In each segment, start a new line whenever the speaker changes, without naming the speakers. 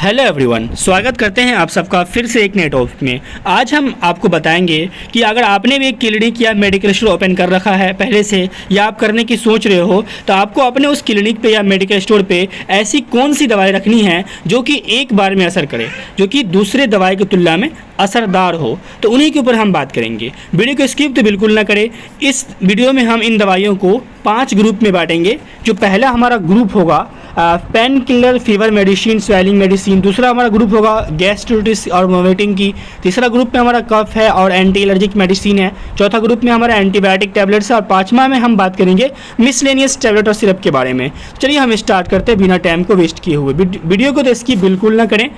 Hello everyone, स्वागत करते हैं आप सबका फिर से एक नए टॉपिक में। आज हम आपको बताएंगे कि अगर आपने भी एक क्लिनिक या मेडिकल स्टोर ओपन कर रखा है पहले से या आप करने की सोच रहे हो, तो आपको अपने उस क्लिनिक पे या मेडिकल स्टोर पे ऐसी कौन सी दवाई रखनी है जो कि एक बार में असर करे, जो कि दूसरे दवाई की तुलना में असरदार हो। तो उन्हीं के ऊपर हम बात करेंगे। वीडियो को स्किप तो बिल्कुल ना करें। इस वीडियो में हम इन दवाइयों को 5 ग्रुप में बांटेंगे। जो पहला हमारा ग्रुप होगा pain killer, fever medicine, swelling medicine. दूसरा हमारा ग्रुप होगा गैस्ट्राइटिस और वोमिटिंग की। तीसरा ग्रुप में हमारा कफ है और एंटी एलर्जिक मेडिसिन है। चौथा ग्रुप में हमारा एंटीबायोटिक टैबलेट्स है और पाँचवा में हम बात करेंगे मिसलेनियस टैबलेट और सिरप के बारे में। चलिए हम स्टार्ट करते हैं बिना टाइम को वेस्ट किए हुए। वीडियो को तो इसकी बिल्कुल ना करें।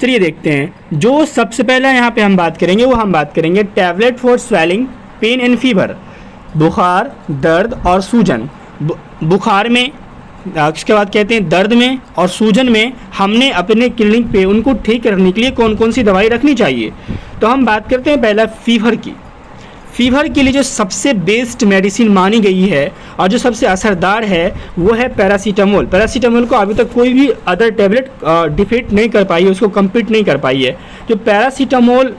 चलिए देखते हैं। जो सबसे पहला यहाँ पे हम बात करेंगे वो हम बात करेंगे tablet for swelling, pain and fever, बुखार, दर्द और सूजन। बुखार में, उसके बाद कहते हैं दर्द में और सूजन में हमने अपने क्लिनिक पे उनको ठीक करने के लिए कौन कौन सी दवाई रखनी चाहिए। तो हम बात करते हैं पहला फीवर की। फीवर के लिए जो सबसे बेस्ट मेडिसिन मानी गई है और जो सबसे असरदार है वो है पैरासीटामोल। पैरासीटामोल को अभी तक कोई भी अदर टैबलेट डिफीट नहीं कर पाई है, उसको कम्पीट नहीं कर पाई है। जो पैरासीटामोल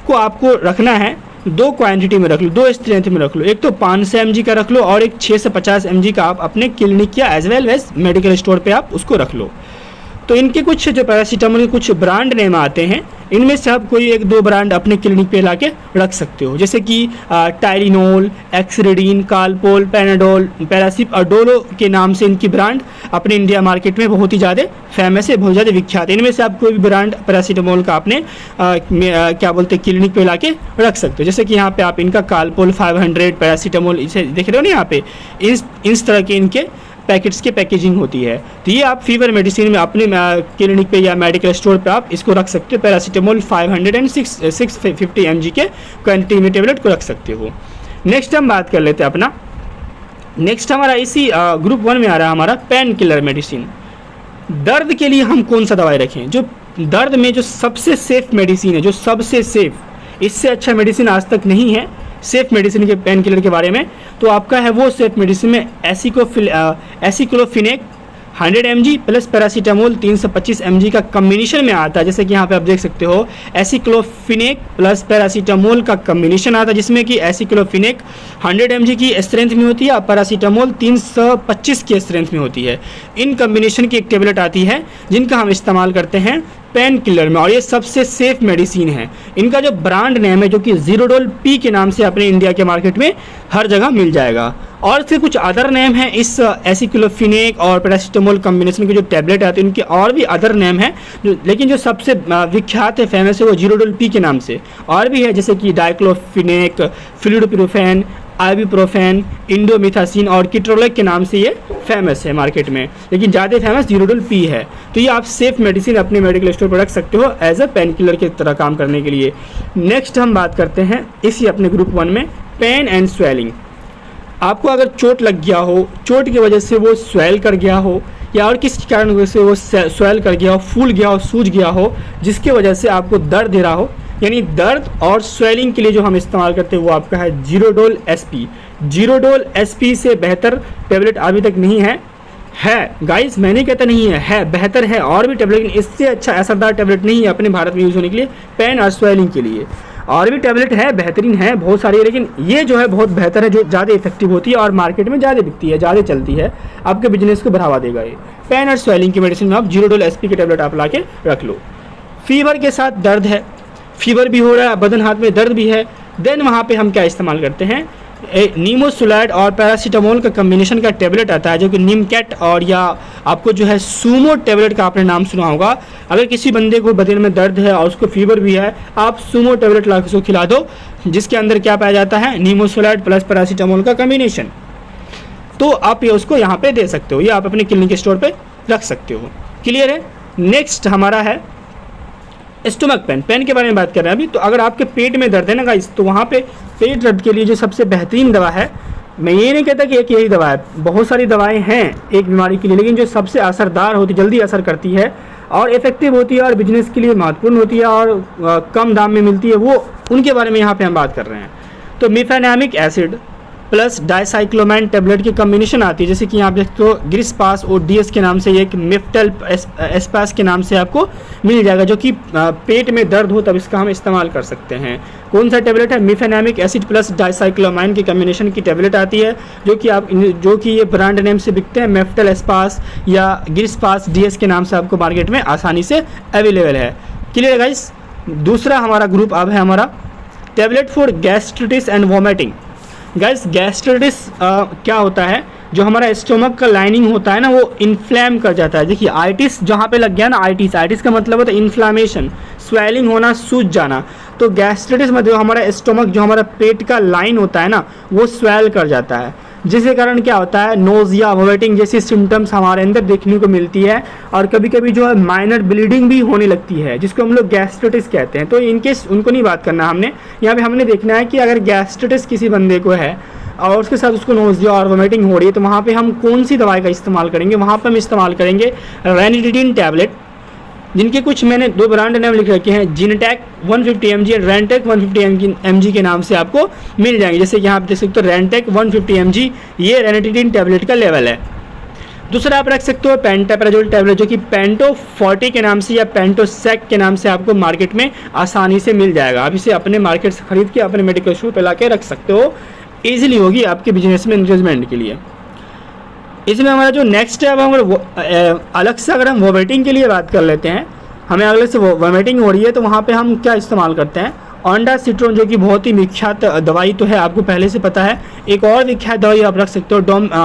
को आपको रखना है 2 क्वांटिटी में रख लो, 2 स्ट्रेंथ में रख लो। एक तो 500 mg का रख लो और एक 6 से 50 mg का आप अपने क्लिनिक या as well as medical store पे आप उसको रख लो। तो इनके कुछ जो पैरासीटामोल के कुछ ब्रांड नेम आते हैं, इनमें से आप कोई 1-2 ब्रांड अपने क्लिनिक पे ला के रख सकते हो, जैसे कि टाइलिनोल, एक्सरेडिन, कालपोल, पैनाडोल, पैरासिप और डोलो के नाम से इनकी ब्रांड अपने इंडिया मार्केट में बहुत ही ज़्यादा फेमस है, बहुत ज़्यादा विख्यात है। इनमें से आप कोई भी ब्रांड पैरासीटामोल का अपने क्या बोलते हैं क्लिनिक पे ला के रख सकते हो। जैसे कि यहाँ पे आप इनका कालपोल 500 पैरासीटामोल इसे देख रहे हो ना, यहाँ पे इस तरह के इनके पैकेट्स की पैकेजिंग होती है। तो ये आप फीवर मेडिसिन में अपने क्लिनिक पे या मेडिकल स्टोर पे आप इसको रख सकते हो। पैरासीटामोल 500 एंड 650 mg के क्वांटिटी में टेबलेट को रख सकते हो। नेक्स्ट हम बात कर लेते हैं अपना। नेक्स्ट हमारा इसी ग्रुप 1 में आ रहा है हमारा पेन किलर मेडिसिन। दर्द के लिए हम कौन सा दवाई रखें? जो दर्द में जो सबसे सेफ मेडिसिन है, जो सबसे सेफ, इससे अच्छा मेडिसिन आज तक नहीं है सेफ मेडिसिन के पेन किलर के बारे में। तो आपका है वो सेफ मेडिसिन में aceclofenac 100 mg plus paracetamol 325 mg का कम्बिनेशन में आता है। जैसे कि यहाँ पे आप देख सकते हो एसिक्लोफिनेक प्लस पैरासीटामोल का कम्बिनेशन आता है, जिसमें कि एसिक्लोफिनेक 100 mg की स्ट्रेंथ में होती है और पैरासीटामोल 325 की स्ट्रेंथ में होती है। इन कम्बिनेशन की एक टेबलेट आती है जिनका हम इस्तेमाल करते हैं पेन किलर में, और ये सबसे सेफ मेडिसिन है। इनका जो ब्रांड नेम है जो कि जीरोडोल पी के नाम से अपने इंडिया के मार्केट में हर जगह मिल जाएगा। और इसके कुछ अदर नेम है इस एसिक्लोफिनेक और पैरासीटामोल कॉम्बिनेशन के जो टैबलेट आते हैं उनके और भी अदर नेम है, लेकिन जो सबसे विख्यात है, फेमस है, वो जीरोडोल पी के नाम से। और भी है जैसे कि डाइक्लोफिनेक, फ्लूइडोप्रोफेन, आइबुप्रोफेन, इंडोमिथासिन और किट्रोलेक के नाम से ये फेमस है मार्केट में, लेकिन ज़्यादा फेमस जीरोडोल पी है। तो ये आप सेफ मेडिसिन अपने मेडिकल स्टोर पर रख सकते हो एज अ पेन किलर की तरह काम करने के लिए। नेक्स्ट हम बात करते हैं इसी अपने ग्रुप 1 में पेन एंड स्वेलिंग। आपको अगर चोट लग गया हो, चोट की वजह से वो स्वेल कर गया हो या और किसी कारण वजह से वो स्वेल कर गया हो, फूल गया हो, सूज गया हो, जिसके वजह से आपको दर्द दे रहा हो, यानी दर्द और स्वेलिंग के लिए जो हम इस्तेमाल करते हैं वो आपका है जीरोडोल एसपी। जीरोडोल एसपी से बेहतर टैबलेट अभी तक नहीं है गाइस, मैं नहीं कहता नहीं है बेहतर है और भी टैबलेट, लेकिन इससे अच्छा असरदार टैबलेट नहीं है अपने भारत में यूज़ होने के लिए पेन और स्वेलिंग के लिए। और भी टैबलेट है, बेहतरीन है बहुत सारी, लेकिन ये जो है बहुत बेहतर है, जो ज़्यादा इफेक्टिव होती है और मार्केट में ज़्यादा बिकती है, ज़्यादा चलती है, आपके बिजनेस को बढ़ावा देगा ये। पेन और स्वेलिंग की मेडिसिन में आप जीरोडोल एसपी के टैबलेट आप ला के रख लो। फीवर के साथ दर्द है, फीवर भी हो रहा है, बदन हाथ में दर्द भी है, देन वहाँ पे हम क्या इस्तेमाल करते हैं, नीमोसुलाइड और पैरासीटामोल का कम्बिनेशन का टैबलेट आता है जो कि निमकेट, और या आपको जो है सूमो टैबलेट का आपने नाम सुना होगा। अगर किसी बंदे को बदन में दर्द है और उसको फीवर भी है, आप सूमो टैबलेट ला के उसको खिला दो, जिसके अंदर क्या पाया जाता है, नीमोसुलाइड प्लस पैरासीटामोल का कम्बिनेशन। तो आप ये उसको यहाँ पे दे सकते हो, ये आप अपने क्लिनिक स्टोर पे रख सकते हो। क्लियर है। नेक्स्ट हमारा है स्टोमक पेन। पेन के बारे में बात कर रहे हैं अभी। तो अगर आपके पेट में दर्द है ना गाइस, तो वहाँ पे पेट दर्द के लिए जो सबसे बेहतरीन दवा है, मैं ये नहीं कहता कि एक यही दवा है, बहुत सारी दवाएं हैं एक बीमारी के लिए, लेकिन जो सबसे असरदार होती, जल्दी असर करती है और इफेक्टिव होती है और बिजनेस के लिए महत्वपूर्ण होती है और कम दाम में मिलती है, वो उनके बारे में यहाँ पे हम बात कर रहे हैं। तो मिफेनामिक एसिड, प्लस डाइसाइक्लोमाइन टेबलेट की कम्बिनेशन आती है, जैसे कि यहाँ आप देखते हो ग्रिस्पास और डीएस के नाम से, एक मिफ्टल एस्पास के नाम से आपको मिल जाएगा, जो कि पेट में दर्द हो तब इसका हम इस्तेमाल कर सकते हैं। कौन सा टेबलेट है? मिफेनामिक एसिड प्लस डाइसाइक्लोमाइन की कम्बिनेशन की टेबलेट आती है, जो कि ये ब्रांड नेम से बिकते हैं, मिफ्टल एस्पास या ग्रिस्पास डीएस के नाम से आपको मार्केट में आसानी से अवेलेबल है। क्लियर है गाइस? दूसरा हमारा ग्रुप अब है हमारा tablet for gastritis and vomiting. Guys gastritis क्या होता है? जो हमारा स्टोमक का लाइनिंग होता है ना, वो इन्फ्लेम कर जाता है। देखिए आइटिस जहाँ पे लग गया ना, आइटिस का मतलब होता है इन्फ्लामेशन, स्वेलिंग होना, सूज जाना। तो गैस्ट्रिटिस में जो हमारा स्टोमक, जो हमारा पेट का लाइन होता है ना, वो स्वेल कर जाता है, जिसके कारण क्या होता है, नोजिया, वोमिटिंग जैसी सिम्टम्स हमारे अंदर देखने को मिलती है, और कभी कभी जो है माइनर ब्लीडिंग भी होने लगती है, जिसको हम लोग गैस्ट्रिटिस कहते हैं। तो इनकेस उनको नहीं बात करना हमने, यहाँ पे हमने देखना है कि अगर गैस्ट्रिटिस किसी बंदे को है और उसके साथ उसको नोजिया और वोमिटिंग हो रही है, तो वहाँ पे हम कौन सी दवाई का इस्तेमाल करेंगे? वहाँ पर हम इस्तेमाल करेंगे रेनिटिडिन टैबलेट, जिनके कुछ मैंने 2 ब्रांड नाम लिख रखे हैं, जिनटेक 150 mg और रेंटेक 150 mg के नाम से आपको मिल जाएंगे। जैसे कि यहाँ आप देख सकते हो रेंटेक 150 mg, ये रेनिटिडिन टैबलेट का लेवल है। दूसरा आप रख सकते हो पेंटाप्राजोल टैबलेट, जो कि पेंटो 40 के नाम से या पेंटोसेक के नाम से आपको मार्केट में आसानी से मिल जाएगा। आप इसे अपने मार्केट से खरीद के अपने मेडिकल स्टोर पर ला के रख सकते हो, ईजिली होगी आपके बिजनेस में इंक्रीजमेंट के लिए। इसमें हमारा जो नेक्स्ट है, अब हम अलग से अगर हम वोमिटिंग के लिए बात कर लेते हैं, हमें अगले से वोमिटिंग हो रही है, तो वहाँ पे हम क्या इस्तेमाल करते हैं? ऑन्डासिट्रोन, जो कि बहुत ही विख्यात दवाई तो है, आपको पहले से पता है। एक और विख्यात दवाई आप रख सकते हो,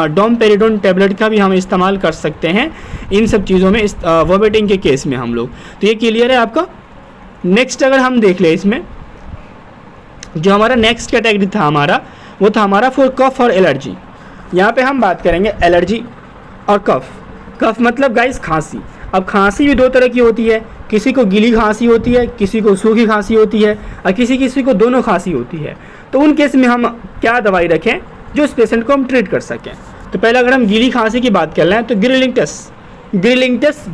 डोमपेरिडोन टैबलेट का भी हम इस्तेमाल कर सकते हैं इन सब चीज़ों में, वोमिटिंग के केस में हम लोग। तो ये क्लियर है आपका। नेक्स्ट अगर हम देख लें, इसमें जो हमारा नेक्स्ट कैटेगरी था हमारा, वो था हमारा फॉर कफ और एलर्जी। यहाँ पे हम बात करेंगे एलर्जी और कफ। कफ मतलब गाइस खांसी। अब खांसी भी 2 तरह की होती है, किसी को गीली खांसी होती है, किसी को सूखी खांसी होती है, और किसी को दोनों खांसी होती है। तो उन केस में हम क्या दवाई रखें जो इस पेशेंट को हम ट्रीट कर सकें? तो पहले अगर हम गीली खांसी की बात कर लें, तो ग्रिलिंगटस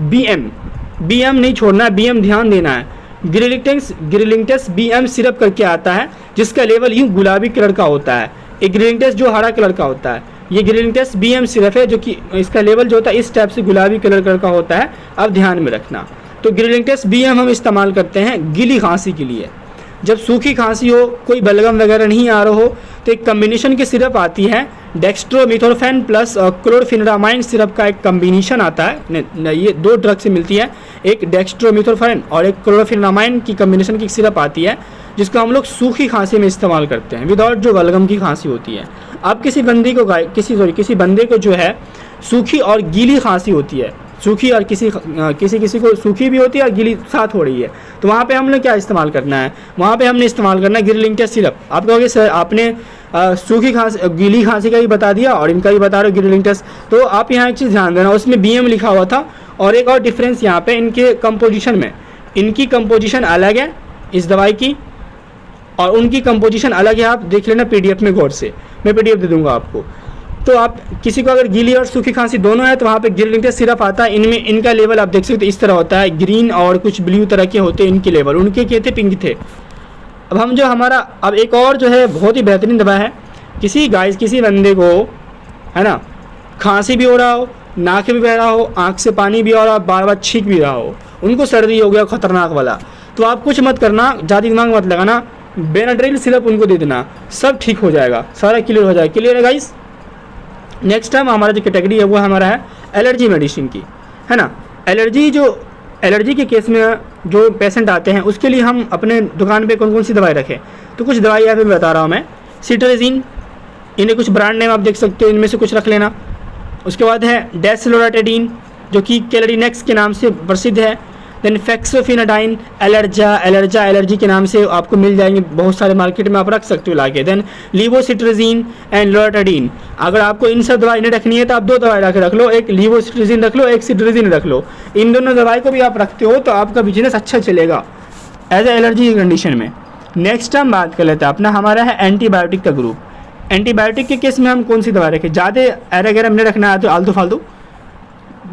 BM नहीं छोड़ना है, BM ध्यान देना है। ग्रिलिंगटस BM सिरप करके आता है, जिसका लेवल यूँ गुलाबी कलर का होता है। एक ग्रिलिंगटस जो हरा कलर का होता है, ये ग्रिलिंगटस BM सिरप है, जो कि इसका लेवल जो होता है इस टाइप से गुलाबी कलर का होता है, अब ध्यान में रखना। तो ग्रिलिंगटस BM हम इस्तेमाल करते हैं गीली खांसी के लिए। जब सूखी खांसी हो, कोई बलगम वगैरह नहीं आ रहा हो, तो एक कम्बिनेशन की सिरप आती है, डेक्स्ट्रोमिथोर्फेन प्लस क्लोरफिनरामाइन सिरप का एक कम्बिनेशन आता है। ये 2 ड्रग से मिलती है, एक डेक्स्ट्रोमिथोर्फेन और एक क्लोरफिनरामाइन की कम्बिनेशन की सिरप आती है, जिसको हम लोग सूखी खांसी में इस्तेमाल करते हैं, विदाउट जो बलगम की खांसी होती है। अब किसी बंदे को जो है सूखी और गीली खांसी होती है, सूखी और किसी को सूखी भी होती है और गीली साथ हो रही है, तो वहाँ पे हमने क्या इस्तेमाल करना है? वहाँ पे हमने इस्तेमाल करना है ग्रिलिंगटस सिरप। आप कहोगे सर आपने सूखी खांसी गीली खांसी का भी बता दिया और इनका भी बता रहे हो ग्रिलिंगटस, तो आप यहाँ एक चीज़ ध्यान देना, उसमें BM लिखा हुआ था। और एक और डिफरेंस यहाँ पे इनके कंपोजिशन में, इनकी कंपोजिशन अलग है इस दवाई की, और उनकी कंपोजिशन अलग है। आप देख लेना PDF में गौर से, मैं PDF दे दूंगा आपको। तो आप किसी को अगर गीली और सूखी खांसी दोनों है, तो वहाँ पे ग्रिलिंगटस सिरप आता है। इनमें इनका लेवल आप देख सकते हो इस तरह होता है, ग्रीन और कुछ ब्लू तरह के होते हैं इनके लेवल, उनके क्या थे? पिंक थे। अब हम जो हमारा अब एक और जो है बहुत ही बेहतरीन दवा है, किसी बंदे को है ना खांसी भी हो रहा हो, नाक भी बह रहा हो, आँख से पानी भी आ रहा हो, बार बार छींक भी रहा हो, उनको सर्दी हो गया खतरनाक वाला, तो आप कुछ मत करना, ज़्यादा दिमाग मत लगाना, बेनाड्रिल सिरप उनको दे देना, सब ठीक हो जाएगा, सारा क्लियर हो जाएगा। क्लियर है गाइस? नेक्स्ट टाइम हमारा जो कैटेगरी है वो हमारा है एलर्जी मेडिसिन की, है ना। एलर्जी के केस में जो पेशेंट आते हैं, उसके लिए हम अपने दुकान पे कौन कौन सी दवाई रखें? तो कुछ दवाई यहाँ पे बता रहा हूँ मैं। सिट्रेजिन, इन्हें कुछ ब्रांड नेम आप देख सकते हो, इनमें से कुछ रख लेना। उसके बाद है डेस्लोराटेडिन, जो कि कैलोरीनेक्स के नाम से प्रसिद्ध है। देन फेक्सोफिनाडाइन, एलर्जी के नाम से आपको मिल जाएंगे बहुत सारे मार्केट में, आप रख सकते हो लाके। Then levocetirizine and loratadine. अगर आपको इन सब दवाई नहीं रखनी है तो आप 2 दवाई रख लो, एक लीवोसिट्रेजिन रख लो, एक सिट्रेजिन रख लो। इन दोनों दवाई को भी आप रखते हो तो आपका बिजनेस अच्छा चलेगा एज ए एलर्जी की कंडीशन में। नेक्स्ट हम बात कर लेते हैं अपना, हमारा है एंटीबायोटिक का ग्रुप। एंटीबायोटिक के केस में हम कौन सी दवाई रखें? ज़्यादा एरा नहीं रखना है, तो आलतू फालतू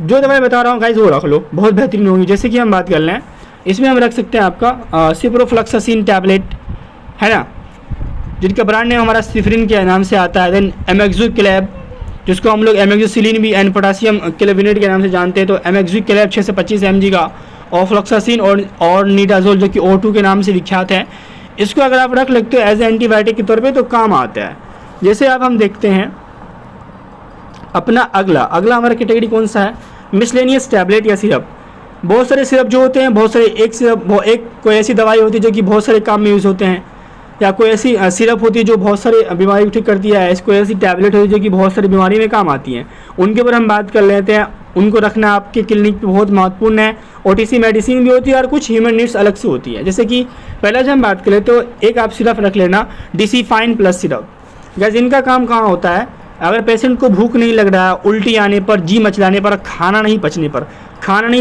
जो दवाई बता रहा हूँ गाइस वो रख लो, बहुत बेहतरीन होगी। जैसे कि हम बात कर लें, इसमें हम रख सकते हैं आपका सिप्रोफ्लॉक्सासिन टैबलेट, है ना। जिनका ब्रांड नेम हमारा सिफरिन के नाम से आता है। देन एमेक्सुक्लेब, जिसको हम लोग एमेक्सोसिलिन भी एंड पोटासियम क्लेविनेट के नाम से जानते हैं। तो एमेक्सुक्लेब 6 से 25 mg का, ऑफ्लॉक्सासिन और नीडाजोल जो कि O2 के नाम से विख्यात है, इसको अगर आप रख लेते हो एज एंटीबायोटिक के तौर पे तो काम आता है। जैसे आप हम देखते हैं अपना अगला हमारा कैटेगरी कौन सा है, मिसलेनियस टैबलेट या सिरप। बहुत सारे सिरप जो होते हैं, बहुत सारे एक कोई ऐसी दवाई होती है जो कि बहुत सारे काम में यूज़ होते हैं, या कोई ऐसी सिरप होती है जो बहुत सारे बीमारी ठीक करती है, कोई ऐसी टैबलेट होती है जो कि बहुत सारी बीमारी में काम आती हैं। उनके ऊपर हम बात कर लेते हैं। उनको रखना आपके क्लिनिक पे बहुत महत्वपूर्ण है। OTC मेडिसिन भी होती है और कुछ ह्यूमन नीड्स अलग से होती है। जैसे कि पहले जब हम बात करें तो एक आप सिरप रख लेना डिसीफाइन प्लस सिरप। गैस इनका काम कहाँ होता है, अगर पेशेंट को भूख नहीं लग रहा है, उल्टी आने पर, जी मचलाने पर, खाना नहीं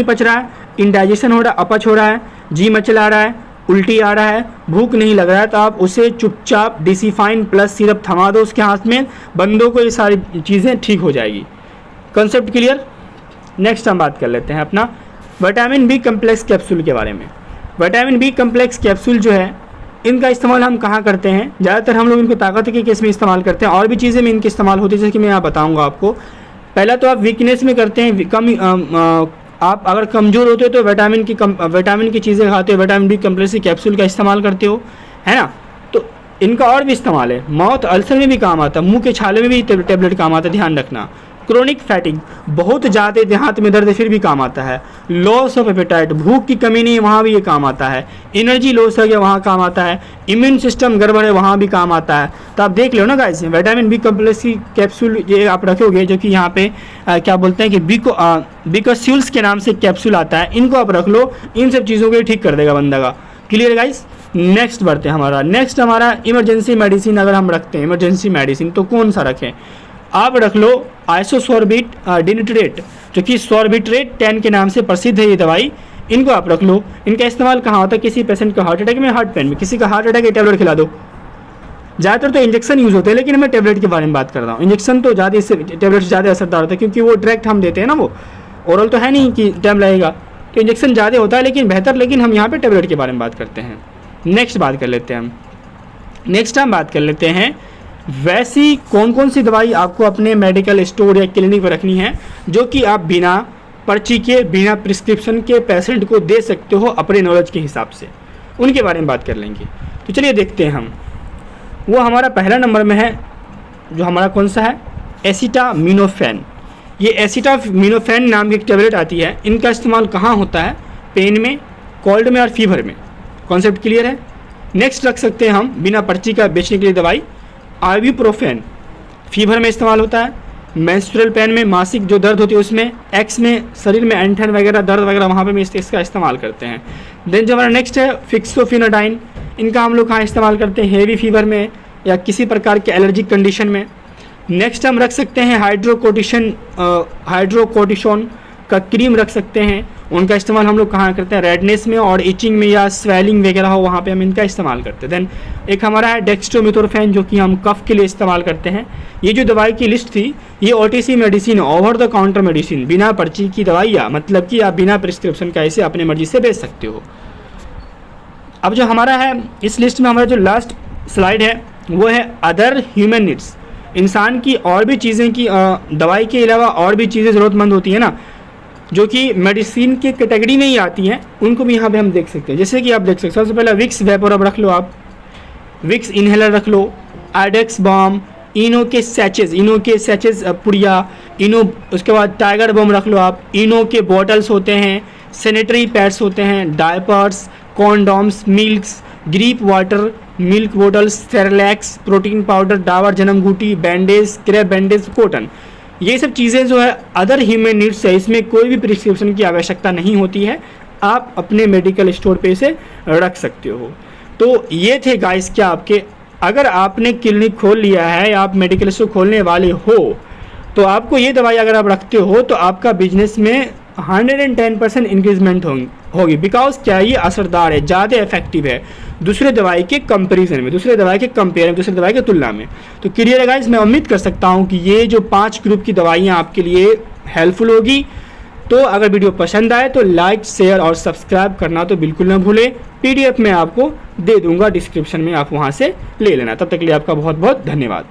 पच रहा है, इंडाइजेशन हो रहा है, अपच हो रहा है, जी मचला रहा है, उल्टी आ रहा है, भूख नहीं लग रहा है, तो आप उसे चुपचाप डिसीफाइन प्लस सिरप थमा दो उसके हाथ में, बंदों को ये सारी चीज़ें ठीक हो जाएगी। Concept clear. नेक्स्ट हम बात कर लेते हैं अपना विटामिन बी कम्प्लेक्स कैप्सूल के बारे में। विटामिन बी कम्प्लेक्स कैप्सूल जो है, इनका इस्तेमाल हम कहाँ करते हैं, ज़्यादातर हम लोग इनको ताकत के केस में इस्तेमाल करते हैं, और भी चीज़ें में इनके इस्तेमाल होती है, जैसे कि मैं यहाँ बताऊँगा आपको। पहला तो आप वीकनेस में करते हैं, आप अगर कमज़ोर होते हो तो विटामिन की चीज़ें खाते हो, विटामिन बी कम्प्लेक्स कैप्सूल का इस्तेमाल करते हो, है ना। तो इनका और भी इस्तेमाल है, माउथ अल्सर में भी काम आता है, मुंह के छाले में भी टैबलेट काम आता है, ध्यान रखना। क्रोनिक फैटिग, बहुत ज़्यादा देहात में दर्द फिर भी काम आता है। लॉस ऑफ एपेटाइट, भूख की कमी नहीं है, वहाँ भी ये काम आता है। एनर्जी लॉस हो गया, वहाँ काम आता है। इम्यून सिस्टम गड़बड़ है, वहाँ भी काम आता है। तो आप देख लो ना गाइस, विटामिन बी कम्प्लेक्स की कैप्सूल ये आप रखोगे, जो कि यहाँ पे क्या बोलते हैं कि बीकोस्यूल्स के नाम से कैप्सूल आता है, इनको आप रख लो, इन सब चीज़ों को ठीक कर देगा बंदा का। Clear guys. नेक्स्ट बढ़ते हैं हमारा इमरजेंसी मेडिसिन। अगर हम रखते हैं इमरजेंसी मेडिसिन तो कौन सा रखें, आप रख लो आइसोसोर्बिट डिनिट्रेट, जो कि सॉर्बिट्रेट 10 के नाम से प्रसिद्ध है ये दवाई। इनको आप रख लो। इनका इस्तेमाल कहाँ होता है, किसी पेशेंट का हार्ट अटैक में, हार्ट पेन में, किसी का हार्ट अटैक, टैबलेट खिला दो। ज़्यादातर तो इंजेक्शन यूज़ होते हैं, लेकिन मैं टैबलेट के बारे में बात कर रहा हूँ। इंजेक्शन तो ज़्यादा, इससे टैबलेट ज़्यादा असरदार होता है, क्योंकि वो डायरेक्ट हम देते हैं ना, वो ओरल तो है नहीं कि टाइम लगेगा, तो इंजेक्शन ज़्यादा होता है लेकिन बेहतर। लेकिन हम यहाँ पर टैबलेट के बारे में बात करते हैं। नेक्स्ट बात कर लेते हैं वैसी कौन कौन सी दवाई आपको अपने मेडिकल स्टोर या क्लिनिक पर रखनी है, जो कि आप बिना पर्ची के, बिना प्रिस्क्रिप्शन के पेशेंट को दे सकते हो अपने नॉलेज के हिसाब से। उनके बारे में बात कर लेंगे। तो चलिए देखते हैं हम। वो हमारा पहला नंबर में है, जो हमारा कौन सा है, एसिटामिनोफेन। ये एसिटामिनोफेन नाम की एक टैबलेट आती है। इनका इस्तेमाल कहाँ होता है, पेन में, कोल्ड में और फीवर में। कॉन्सेप्ट क्लियर है। नेक्स्ट रख सकते हैं हम बिना पर्ची का बेचने के लिए दवाई, आइबुप्रोफेन, फीवर में इस्तेमाल होता है, मेंस्ट्रुअल पेन में, मासिक जो दर्द होती है उसमें, एक्स में, शरीर में ऐंठन वगैरह, दर्द वगैरह, वहाँ पे इसका इस्तेमाल करते हैं। देन जो हमारा नेक्स्ट है फिक्सोफिनोडाइन, इनका हम लोग कहाँ इस्तेमाल करते हैं, हेवी फीवर में या किसी प्रकार के एलर्जिक कंडीशन में। नेक्स्ट हम रख सकते हैं हाइड्रोकोर्टिसोन का क्रीम रख सकते हैं। उनका इस्तेमाल हम लोग कहाँ करते हैं, रेडनेस में और इचिंग में या स्वेलिंग वगैरह हो, वहाँ पे हम इनका इस्तेमाल करते हैं। देन एक हमारा है डेक्स्ट्रोमेथोर्फेन, जो कि हम कफ के लिए इस्तेमाल करते हैं। ये जो दवाई की लिस्ट थी, ये OTC medicine, over the counter medicine, बिना पर्ची की दवाइयाँ, मतलब कि आप बिना प्रिस्क्रिप्शन का इसे अपनी मर्जी से बेच सकते हो। अब जो हमारा है इस लिस्ट में, हमारा जो लास्ट स्लाइड है वो है अदर ह्यूमन नीड्स। इंसान की और भी चीज़ें की दवाई के अलावा और भी चीज़ें ज़रूरतमंद होती है ना, जो कि मेडिसिन के कैटेगरी में ही आती हैं, उनको भी यहाँ पे हम देख सकते हैं। जैसे कि आप देख सकते हैं, सबसे पहले विक्स वेपोरब रख लो, आप विक्स इनहेलर रख लो, आइडेक्स बॉम, इनो के सैचेज पुड़िया, इनो, उसके बाद टाइगर बम रख लो आप, इनो के बॉटल्स होते हैं, सैनिटरी पैड्स होते हैं, diapers, condoms, milks, gripe water, milk bottles, cerelacs, protein powder, Dabur जन्मबूटी, बैंडेज, क्रैप बैंडेज, कॉटन, ये सब चीज़ें जो है अदर ह्यूमन नीड्स है। इसमें कोई भी प्रिस्क्रिप्शन की आवश्यकता नहीं होती है, आप अपने मेडिकल स्टोर पे इसे रख सकते हो। तो ये थे गाइस क्या आपके, अगर आपने क्लिनिक खोल लिया है या आप मेडिकल स्टोर खोलने वाले हो, तो आपको ये दवाई अगर आप रखते हो तो आपका बिजनेस में 110% इंक्रीजमेंट होगी। बिकॉज क्या ये असरदार है, ज़्यादा इफेक्टिव है दूसरे दवाई के कंपैरिजन में, दूसरे दवाई के तुलना में। तो क्लियर है गाइस, मैं उम्मीद कर सकता हूँ कि ये जो 5 ग्रुप की दवाइयाँ आपके लिए हेल्पफुल होगी। तो अगर वीडियो पसंद आए तो लाइक, शेयर और सब्सक्राइब करना तो बिल्कुल ना भूलें। PDF मैं आपको दे दूंगा डिस्क्रिप्शन में, आप वहाँ से ले लेना। तब तक के लिए आपका बहुत बहुत धन्यवाद।